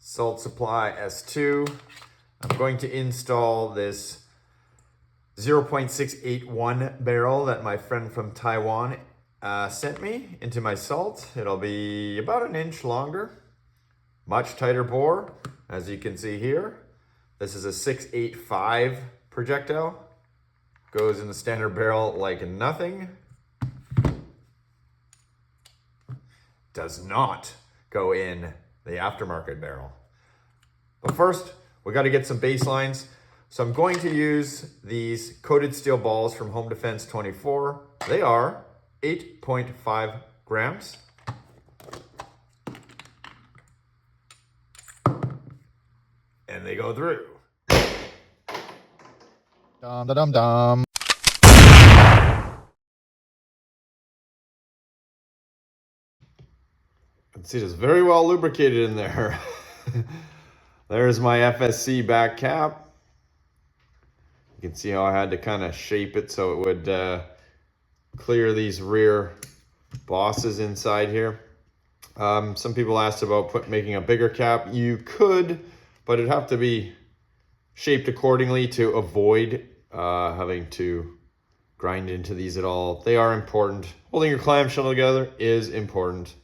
Salt Supply S2. I'm going to install this 0.681 barrel that my friend from Taiwan sent me into my salt. It'll be about an inch longer, much tighter bore, as you can see here. This is a 685 projectile. Goes in the standard barrel like nothing. Does not go in the aftermarket barrel. But first, we got to get some baselines. So I'm going to use these coated steel balls from Home Defense 24. They are 8.5 grams. And they go through. Dum da dum dum. You can see it's very well lubricated in there. There's my FSC back cap. You can see how I had to kind of shape it so it would clear these rear bosses inside here. Some people asked about making a bigger cap. You could, but it'd have to be shaped accordingly to avoid having to grind into these at all. They are important. Holding your clamshell together is important.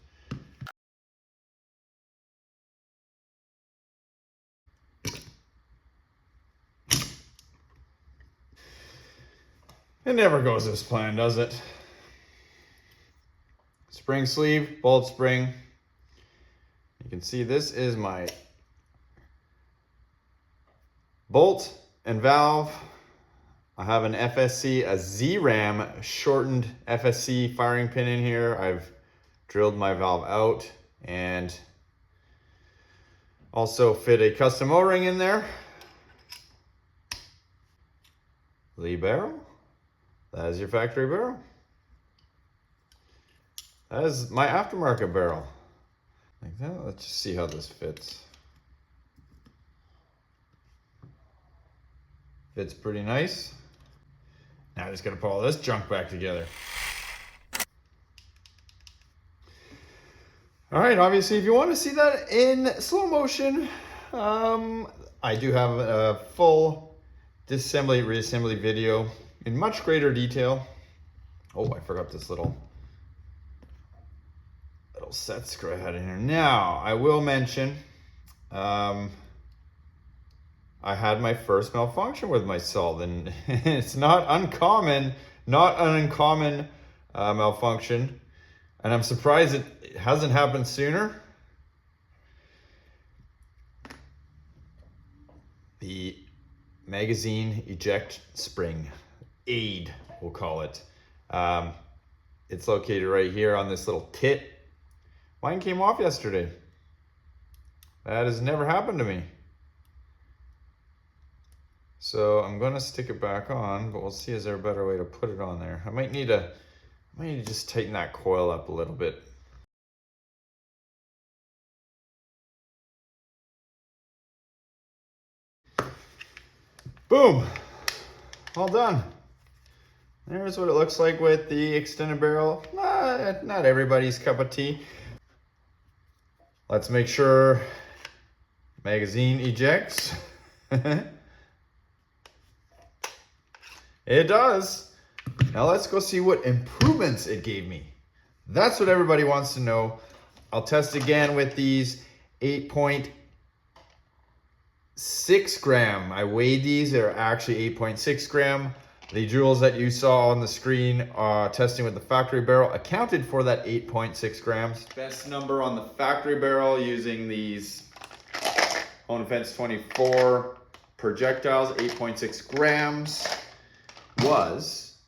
It never goes as planned, does it? Spring sleeve, bolt spring. You can see this is my bolt and valve. I have an FSC, a Z-Ram shortened FSC firing pin in here. I've drilled my valve out and also fit a custom O-ring in there. Lee barrel. That is your factory barrel. That is my aftermarket barrel. Like that. Let's just see how this fits. Fits pretty nice. Now I just gotta put all this junk back together. All right, obviously if you want to see that in slow motion, I do have a full disassembly, reassembly video in much greater detail. Oh, I forgot this little set screw I had in here. Now, I will mention, I had my first malfunction with my salt, and it's not an uncommon malfunction, and I'm surprised it hasn't happened sooner. The magazine eject spring, aid, we'll call it. It's located right here on this little tit. Mine came off yesterday. That has never happened to me. So I'm gonna stick it back on, but we'll see, is there a better way to put it on there? I might need to just tighten that coil up a little bit. Boom, all done. There's what it looks like with the extended barrel. Not everybody's cup of tea. Let's make sure magazine ejects. It does. Now let's go see what improvements it gave me. That's what everybody wants to know. I'll test again with these 8.6 gram. I weighed these, they're actually 8.6 gram. The joules that you saw on the screen testing with the factory barrel accounted for that 8.6 grams. Best number on the factory barrel using these Home Defense 24 projectiles, 8.6 grams, was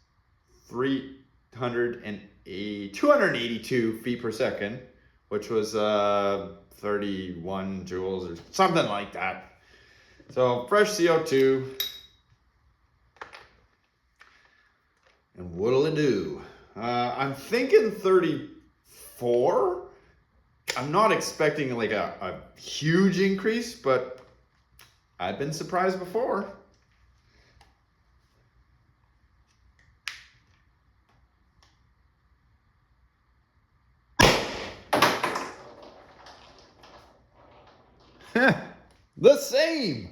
282 feet per second, which was 31 joules or something like that. So fresh CO2. And what'll it do? I'm thinking 34. I'm not expecting like a huge increase, but I've been surprised before. The same.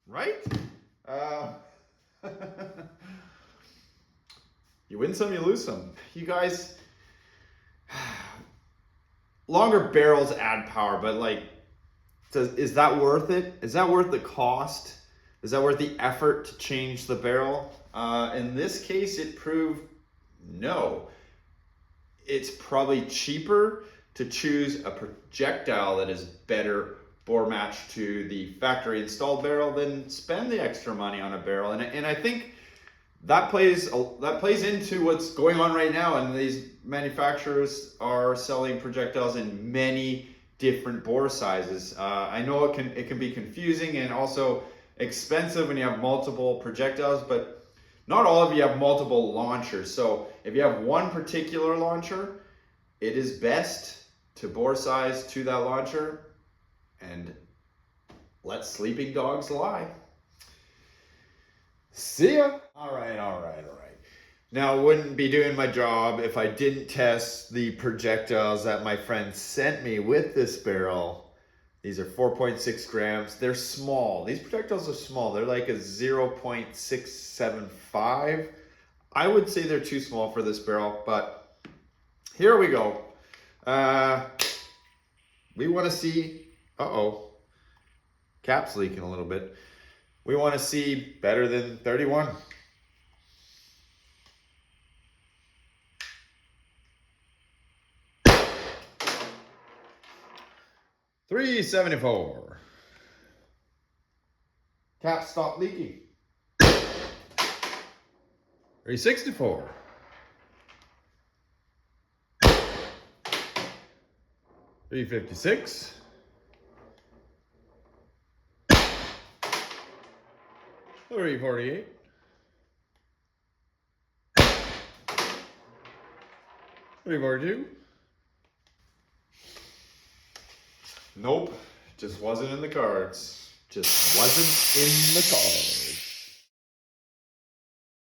Right? You win some, you lose some. You guys, longer barrels add power, but like, is that worth it? Is that worth the cost? Is that worth the effort to change the barrel? In this case, it proved no. It's probably cheaper to choose a projectile that is better bore match to the factory installed barrel than spend the extra money on a barrel. And I think that plays into what's going on right now. And these manufacturers are selling projectiles in many different bore sizes. I know it can be confusing and also expensive when you have multiple projectiles, but not all of you have multiple launchers. So if you have one particular launcher, it is best to bore size to that launcher and let sleeping dogs lie. See ya. All right. Now, I wouldn't be doing my job if I didn't test the projectiles that my friend sent me with this barrel. These are 4.6 grams. They're small. These projectiles are small. They're like a 0.675. I would say they're too small for this barrel, but here we go. We want to see, cap's leaking a little bit. We want to see better than 31. $3.74. Cap stopped leaking. $3.64. $3.56. $3.48. $3.42. Nope, just wasn't in the cards. Just wasn't in the cards.